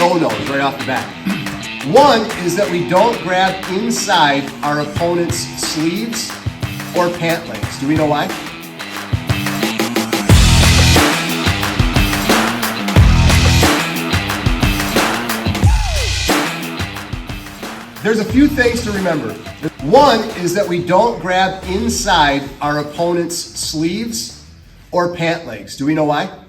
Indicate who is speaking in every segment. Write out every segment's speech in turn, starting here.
Speaker 1: no-nos right off the bat. One is that we don't grab inside our opponent's sleeves or pant legs. Do we know why? There's a few things to remember. One is that we don't grab inside our opponent's sleeves or pant legs. Do we know why?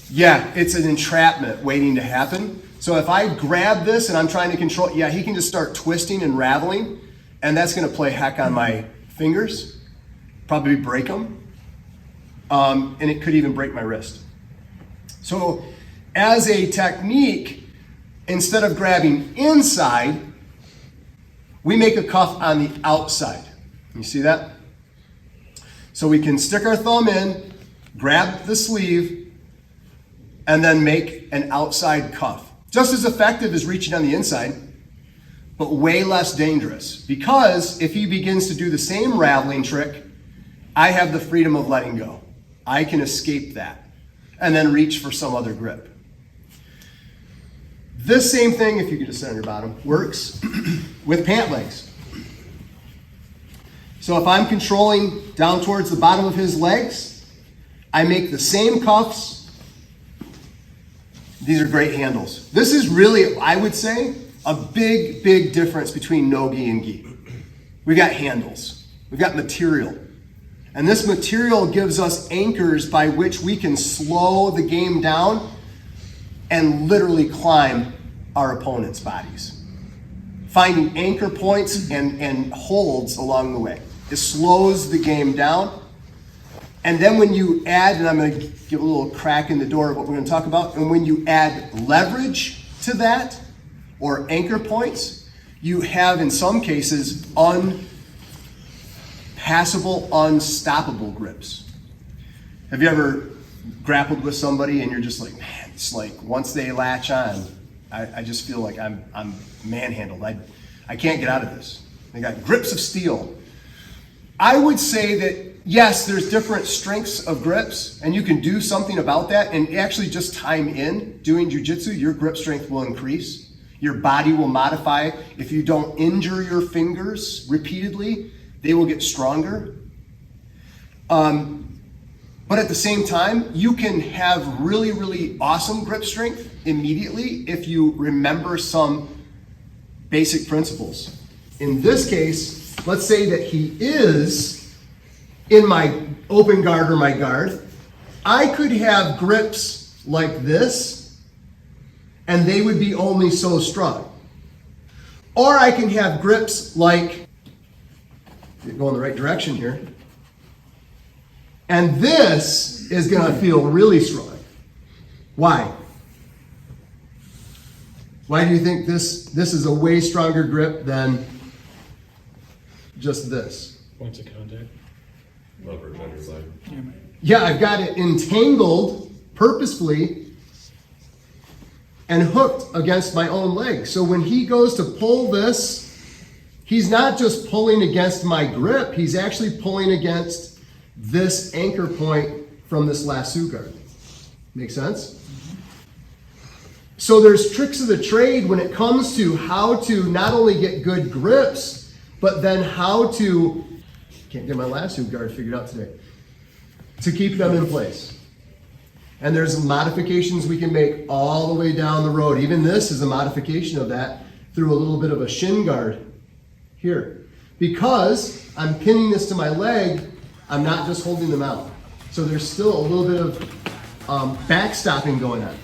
Speaker 1: Yeah, it's an entrapment waiting to happen. So if I grab this and I'm trying to control, yeah, he can just start twisting and raveling, and that's gonna play heck on my fingers, probably break them, and it could even break my wrist. So as a technique, instead of grabbing inside, we make a cuff on the outside. You see that? So we can stick our thumb in, grab the sleeve, and then make an outside cuff. Just as effective as reaching on the inside, but way less dangerous. Because if he begins to do the same raveling trick, I have the freedom of letting go. I can escape that and then reach for some other grip. This same thing, if you could just sit on your bottom, works with pant legs. So if I'm controlling down towards the bottom of his legs, I make the same cuffs. These are great handles. This is really, I would say, a big, big difference between no-gi and gi. We've got handles. We've got material. And this material gives us anchors by which we can slow the game down and literally climb our opponent's bodies. Finding anchor points and holds along the way. It slows the game down. And then when you add, and I'm gonna give a little crack in the door of what we're gonna talk about, and when you add leverage to that, or anchor points, you have in some cases unpassable, unstoppable grips. Have you ever grappled with somebody and you're just like, man, it's like once they latch on, I just feel like I'm manhandled. I can't get out of this. They got grips of steel. I would say that yes, there's different strengths of grips, and you can do something about that, and actually just time in doing jiu-jitsu, your grip strength will increase. Your body will modify. If you don't injure your fingers repeatedly, they will get stronger. But at the same time, you can have really, really awesome grip strength immediately if you remember some basic principles. In this case, let's say that he is in my open guard or my guard. I could have grips like this, and they would be only so strong. Or I can have grips like, go in the right direction here, and this is gonna feel really strong. Why? Why do you think this is a way stronger grip than just this?
Speaker 2: Points of contact. Leverage on your leg.
Speaker 1: Yeah, I've got it entangled purposefully and hooked against my own leg. So when he goes to pull this, he's not just pulling against my grip, he's actually pulling against this anchor point from this lasso guard. Make sense? So there's tricks of the trade when it comes to how to not only get good grips, but then how to, can't get my lasso guard figured out today, to keep them in place. And there's modifications we can make all the way down the road. Even this is a modification of that through a little bit of a shin guard here. Because I'm pinning this to my leg, I'm not just holding them out. So there's still a little bit of backstopping going on.